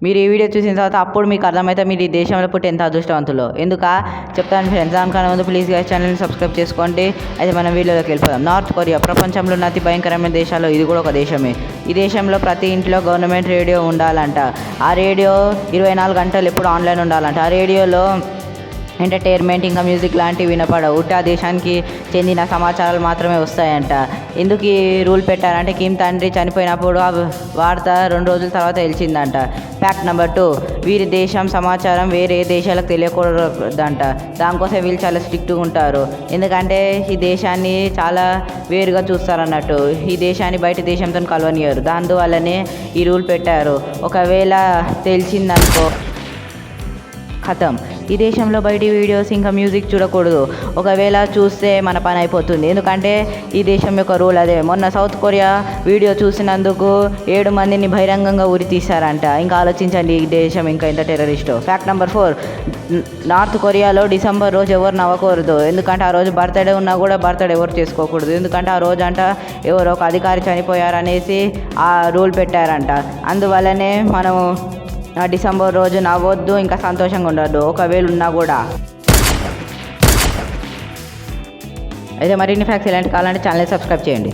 మీరు ఈ వీడియో చూసిన తర్వాత అప్పుడు మీకు అర్థమైతే మీరు ఈ దేశంలో పుట్టి ఎంత అదృష్టవంతులో. చెప్తాను ఫ్రెండ్స్. దానికన్నా ముందు ప్లీజ్ గా ఛానల్ని సబ్స్క్రైబ్ చేసుకోండి. అయితే మనం వీడియోలోకి వెళ్ళిపోదాం. నార్త్ కొరియా ప్రపంచంలో అతి భయంకరమైన దేశాల్లో ఇది కూడా ఒక దేశమే. ఈ దేశంలో ప్రతి ఇంట్లో గవర్నమెంట్ రేడియో ఉండాలంట. ఆ రేడియో 24 గంటలు ఎప్పుడు ఆన్లైన్ ఉండాలంట. ఆ రేడియోలో ఎంటర్టైన్మెంట్ ఇంకా మ్యూజిక్ లాంటివి వినపడవు. ఆ దేశానికి చెందిన సమాచారాలు మాత్రమే వస్తాయంట. ఎందుకు ఈ రూల్ పెట్టారంటే కిమ్ తండ్రి చనిపోయినప్పుడు ఆ వార్త 2 రోజుల తర్వాత తెలిసిందంట. ఫ్యాక్ట్ నెంబర్ 2, వీరి దేశం సమాచారం వేరే దేశాలకు తెలియకూడదంట. దానికోసం వీళ్ళు చాలా స్ట్రిక్ట్గా ఉంటారు. ఎందుకంటే ఈ దేశాన్ని చాలా వేరుగా చూస్తారన్నట్టు. ఈ దేశాన్ని బయట దేశంతో కలవనియరు. దానివల్లనే ఈ రూల్ పెట్టారు. ఒకవేళ తెలిసిందనుకో ఖతం. ఈ దేశంలో బయటి వీడియోస్ ఇంకా మ్యూజిక్ చూడకూడదు. ఒకవేళ చూస్తే మన పని అయిపోతుంది. ఎందుకంటే ఈ దేశం యొక్క రూల్ అదే. మొన్న సౌత్ కొరియా వీడియో చూసినందుకు 7 మందిని బహిరంగంగా ఉరి తీశారంట. ఇంకా ఆలోచించండి ఈ దేశం ఇంకా ఎంత టెర్రరిస్టో. ఫ్యాక్ట్ నెంబర్ 4, నార్త్ కొరియాలో డిసెంబర్ రోజు ఎవరు నవ్వకూడదు. ఎందుకంటే ఆ రోజు బర్త్డే ఉన్నా కూడా బర్త్డే ఎవరు చేసుకోకూడదు. ఎందుకంటే ఆ రోజు ఎవరో ఒక అధికారి చనిపోయారనేసి ఆ రూల్ పెట్టారంట. అందువల్లనే మనము డిసెంబర్ రోజు నవ్వొద్దు, ఇంకా సంతోషంగా ఉండొద్దు ఒకవేళ ఉన్నా కూడా. అయితే మరిన్ని ఫ్యాక్ట్స్ ఇలాంటి కావాలంటే ఛానల్ సబ్స్క్రైబ్ చేయండి.